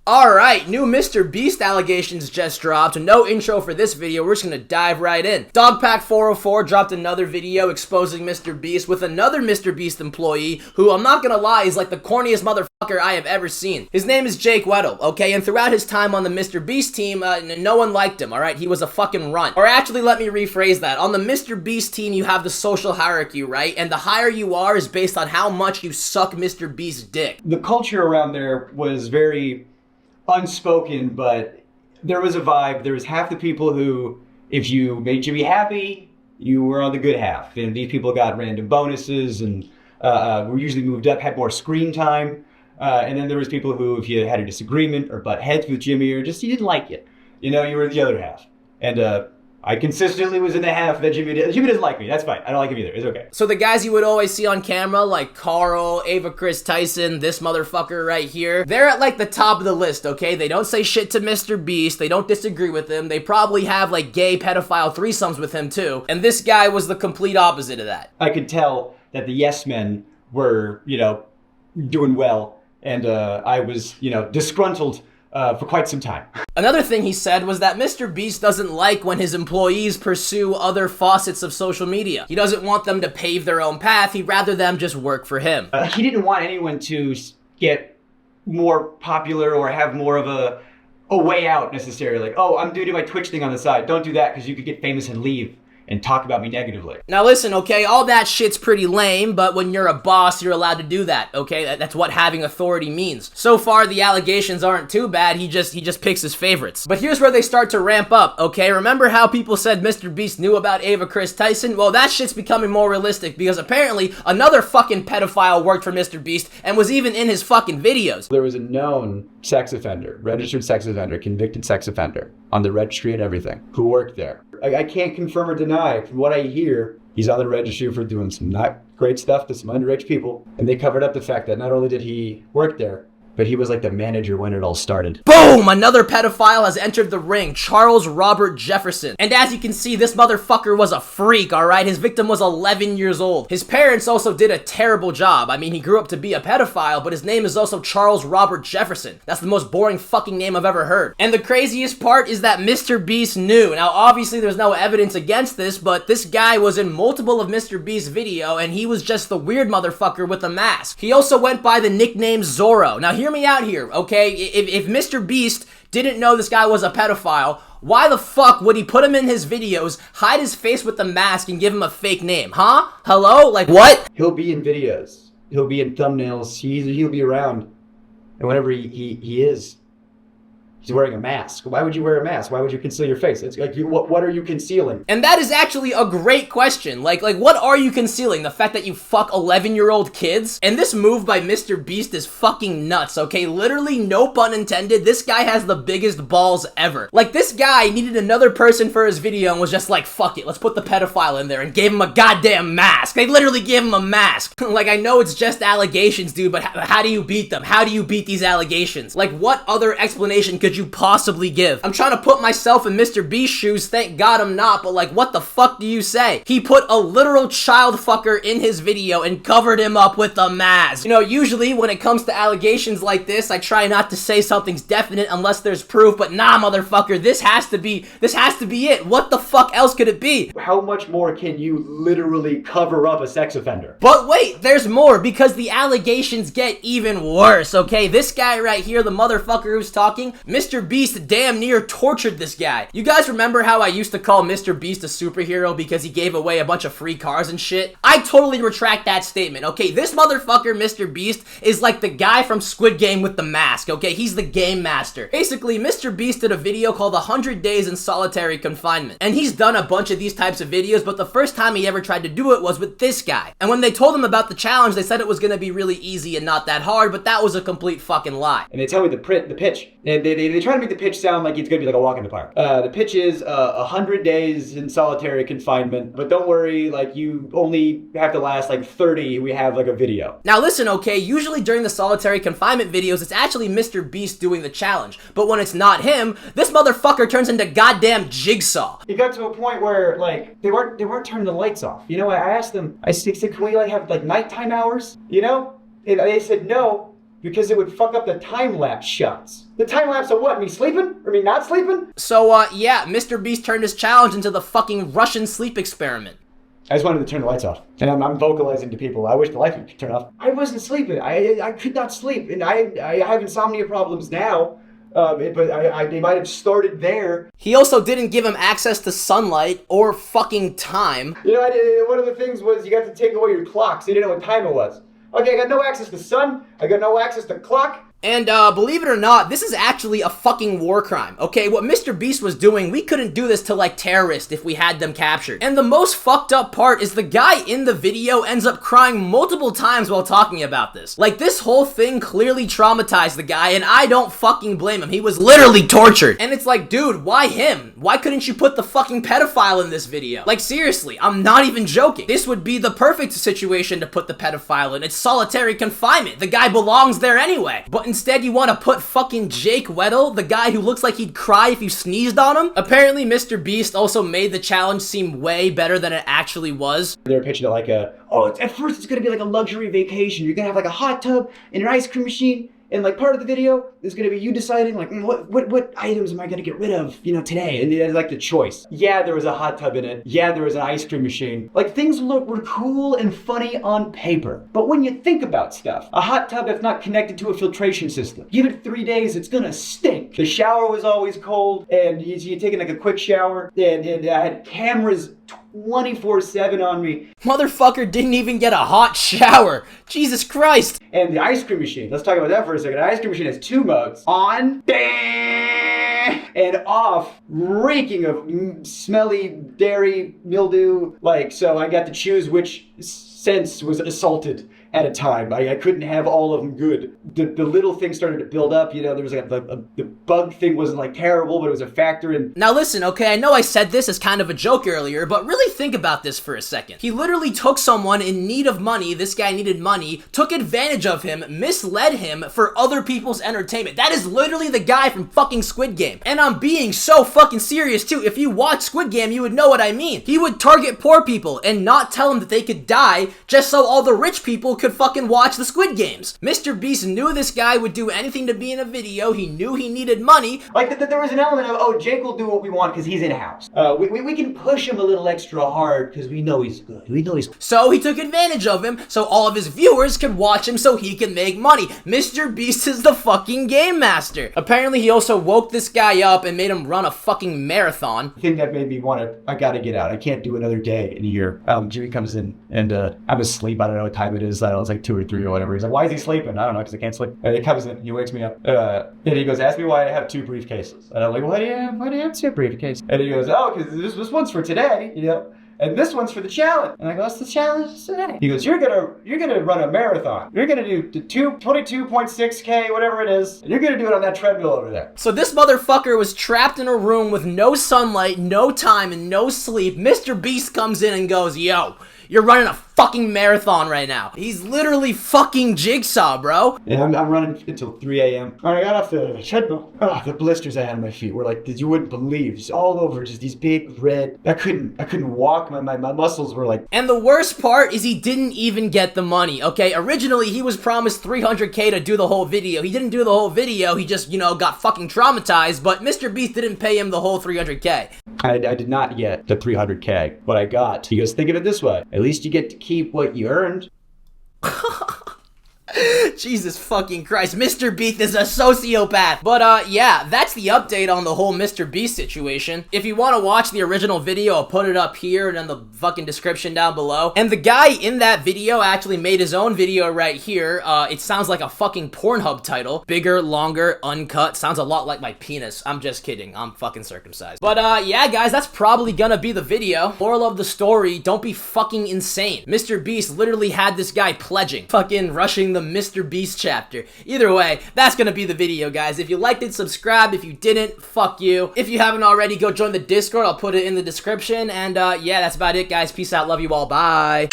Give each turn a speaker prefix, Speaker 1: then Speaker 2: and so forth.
Speaker 1: Alright, new Mr. Beast allegations just dropped. No intro for this video, we're just gonna dive right in. Dogpack404 dropped another video exposing Mr. Beast with another Mr. Beast employee who, I'm not gonna lie, is like the corniest motherfucker I have ever seen. His name is Jake Weddle, okay? And throughout his time on the Mr. Beast team, no one liked him, alright? He was a fucking runt. Or actually, let me rephrase that. On the Mr. Beast team, you have the social hierarchy, right? And the higher you are is based on how much you suck Mr. Beast's dick.
Speaker 2: The culture around there was very unspoken, but there was a vibe. There was half the people who, if you made Jimmy happy, you were on the good half. And these people got random bonuses and were usually moved up, had more screen time. And then there was people who, if you had a disagreement or butt heads with Jimmy or just you didn't like it, you know, you were the other half. And I consistently was in the half that Jimmy doesn't like me. That's fine. I don't like him either. It's okay.
Speaker 1: So the guys you would always see on camera, like Carl, Ava Chris Tyson, this motherfucker right here, they're at like the top of the list, okay? They don't say shit to Mr. Beast. They don't disagree with him. They probably have like gay pedophile threesomes with him too. And this guy was the complete opposite of that.
Speaker 2: I could tell that the yes men were, you know, doing well. And I was, you know, disgruntled for quite some time.
Speaker 1: Another thing he said was that Mr. Beast doesn't like when his employees pursue other facets of social media. He doesn't want them to pave their own path. He'd rather them just work for him.
Speaker 2: He didn't want anyone to get more popular or have more of a way out necessarily. Like, oh, I'm doing my Twitch thing on the side. Don't do that because you could get famous and leave and talk about me negatively.
Speaker 1: Now listen, okay, all that shit's pretty lame, but when you're a boss, you're allowed to do that, okay? That's what having authority means. So far, the allegations aren't too bad, he just picks his favorites. But here's where they start to ramp up, okay? Remember how people said Mr. Beast knew about Ava Chris Tyson? Well, that shit's becoming more realistic because apparently another fucking pedophile worked for Mr. Beast and was even in his fucking videos.
Speaker 2: There was a known sex offender, registered sex offender, convicted sex offender on the registry and everything, who worked there. I can't confirm or deny. From what I hear, he's on the registry for doing some not great stuff to some underage people. And they covered up the fact that not only did he work there, but he was like the manager when it all started.
Speaker 1: Boom! Another pedophile has entered the ring, Charles Robert Jefferson. And as you can see, this motherfucker was a freak, alright? His victim was 11 years old. His parents also did a terrible job. I mean, he grew up to be a pedophile, but his name is also Charles Robert Jefferson. That's the most boring fucking name I've ever heard. And the craziest part is that Mr. Beast knew. Now, obviously, there's no evidence against this, but this guy was in multiple of Mr. Beast's video, and he was just the weird motherfucker with a mask. He also went by the nickname Zorro. Now, hear me out here, okay? If Mr. Beast didn't know this guy was a pedophile, why the fuck would he put him in his videos, hide his face with the mask, and give him a fake name, huh? Hello? Like, what?
Speaker 2: He'll be in videos. He'll be in thumbnails. He'll be around. And whenever he is, he's wearing a mask. Why would you wear a mask? Why would you conceal your face? It's like, what are you concealing?
Speaker 1: And that is actually a great question. Like, what are you concealing? The fact that you fuck 11-year-old kids? And this move by Mr. Beast is fucking nuts, okay? Literally, no pun intended, this guy has the biggest balls ever. Like, this guy needed another person for his video and was just like, fuck it, let's put the pedophile in there, and gave him a goddamn mask. They literally gave him a mask. Like, I know it's just allegations, dude, but how do you beat them? How do you beat these allegations? Like, what other explanation could you possibly give? I'm trying to put myself in Mr. Beast's shoes, thank God I'm not, but like, what the fuck do you say? He put a literal child fucker in his video and covered him up with a mask. You know, usually when it comes to allegations like this, I try not to say something's definite unless there's proof, but nah, motherfucker, this has to be it. What the fuck else could it be?
Speaker 2: How much more can you literally cover up a sex offender?
Speaker 1: But wait, there's more, because the allegations get even worse, okay? This guy right here, the motherfucker who's talking, Mr. Beast damn near tortured this guy. You guys remember how I used to call Mr. Beast a superhero because he gave away a bunch of free cars and shit? I totally retract that statement, okay? This motherfucker, Mr. Beast, is like the guy from Squid Game with the mask, okay? He's the game master. Basically, Mr. Beast did a video called 100 Days in Solitary Confinement. And he's done a bunch of these types of videos, but the first time he ever tried to do it was with this guy. And when they told him about the challenge, they said it was gonna be really easy and not that hard, but that was a complete fucking lie.
Speaker 2: And they tell me the pitch. And they try to make the pitch sound like it's gonna be like a walk in the park. The pitch is 100 days in solitary confinement, but don't worry, like you only have to last like 30. We have like a video.
Speaker 1: Now listen, okay, usually during the solitary confinement videos, it's actually Mr. Beast doing the challenge, but when it's not him, this motherfucker turns into goddamn Jigsaw.
Speaker 2: It got to a point where like they weren't turning the lights off. You know, I asked them, I said, can we like have like nighttime hours? You know, and they said no. because it would fuck up the time-lapse shots. The time-lapse of what? Me sleeping? Or me not sleeping?
Speaker 1: So, yeah, Mr. Beast turned his challenge into the fucking Russian sleep experiment.
Speaker 2: I just wanted to turn the lights off. And I'm vocalizing to people, I wish the lights would turn off. I wasn't sleeping. I could not sleep. And I have insomnia problems now. But they might have started there.
Speaker 1: He also didn't give him access to sunlight or fucking time.
Speaker 2: You know, one of the things was you got to take away your clock, so you didn't know what time it was. Okay, I got no access to sun. I got no access to clock.
Speaker 1: And, believe it or not, this is actually a fucking war crime, okay? What Mr. Beast was doing, we couldn't do this to, like, terrorists if we had them captured. And the most fucked up part is the guy in the video ends up crying multiple times while talking about this. Like, this whole thing clearly traumatized the guy, and I don't fucking blame him. He was literally tortured. And it's like, dude, why him? Why couldn't you put the fucking pedophile in this video? Like, seriously, I'm not even joking. This would be the perfect situation to put the pedophile in. It's solitary confinement. The guy belongs there anyway. But instead, you want to put fucking Jake Weddle, the guy who looks like he'd cry if you sneezed on him? Apparently, Mr. Beast also made the challenge seem way better than it actually was.
Speaker 2: They were pitching it like at first it's going to be like a luxury vacation. You're going to have like a hot tub and an ice cream machine. And like part of the video is going to be you deciding like what items am I going to get rid of, you know, today? And it's like the choice. Yeah, there was a hot tub in it. Yeah, there was an ice cream machine. Like things were cool and funny on paper. But when you think about stuff, a hot tub that's not connected to a filtration system, give it 3 days, it's going to stink. The shower was always cold, and you're taking like a quick shower, and I had cameras 24/7 on me.
Speaker 1: Motherfucker didn't even get a hot shower. Jesus Christ.
Speaker 2: And the ice cream machine, let's talk about that for a second. The ice cream machine has 2 modes. On, and off, reeking of smelly dairy, mildew. Like, so I got to choose which sense was assaulted at a time. I couldn't have all of them good. The little things started to build up, you know, there was like the bug thing wasn't like terrible, but it was a factor in.
Speaker 1: Now listen, okay, I know I said this as kind of a joke earlier, but really think about this for a second. He literally took someone in need of money, this guy needed money, took advantage of him, misled him for other people's entertainment. That is literally the guy from fucking Squid Game. And I'm being so fucking serious too. If you watch Squid Game, you would know what I mean. He would target poor people and not tell them that they could die just so all the rich people could fucking watch the Squid Games. Mr. Beast knew this guy would do anything to be in a video. He knew he needed money.
Speaker 2: Like there was an element of, oh, Jake will do what we want because he's in-house. We can push him a little extra hard because we know he's good. We know he's good.
Speaker 1: So he took advantage of him so all of his viewers could watch him so he can make money. Mr. Beast is the fucking game master. Apparently he also woke this guy up and made him run a fucking marathon.
Speaker 2: The thing that made me want to, I gotta get out. I can't do another day in a year. Jimmy comes in and I'm asleep. I don't know what time it is. I don't know, it's like 2 or 3 or whatever. He's like, why is he sleeping? I don't know, because I can't sleep. And he comes in, he wakes me up. And he goes, ask me why I have 2 briefcases. And I'm like, why do you have 2 briefcases? And he goes, oh, because this one's for today, you know? And this one's for the challenge. And I go, what's the challenge today? He goes, you're gonna run a marathon. You're gonna do 22.6K, whatever it is. And you're gonna do it on that treadmill over there.
Speaker 1: So this motherfucker was trapped in a room with no sunlight, no time, and no sleep. Mr. Beast comes in and goes, yo, you're running a fucking marathon right now. He's literally fucking Jigsaw, bro.
Speaker 2: Yeah, I'm running until 3 a.m. I got off the treadmill. Oh, the blisters I had on my feet were like, you wouldn't believe, just all over, just these big red. I couldn't walk. My muscles were like.
Speaker 1: And the worst part is he didn't even get the money, okay? Originally, he was promised 300K to do the whole video. He didn't do the whole video. He just, you know, got fucking traumatized, but Mr. Beast didn't pay him the whole 300K.
Speaker 2: I did not get the 300K. What I got, he goes, think of it this way. At least you get to keep what you earned.
Speaker 1: Jesus fucking Christ, Mr. Beast is a sociopath. But, yeah, that's the update on the whole Mr. Beast situation. If you want to watch the original video, I'll put it up here and in the fucking description down below. And the guy in that video actually made his own video right here. It sounds like a fucking Pornhub title. Bigger, longer, uncut. Sounds a lot like my penis. I'm just kidding. I'm fucking circumcised. But, yeah, guys, that's probably gonna be the video. Moral of the story, don't be fucking insane. Mr. Beast literally had this guy pledging. Fucking rushing the Mr. Beast chapter. Either way, that's gonna be the video, guys. If you liked it, subscribe. If you didn't, fuck you. If you haven't already, go join the Discord. I'll put it in the description. And yeah, that's about it, guys. Peace out. Love you all. Bye.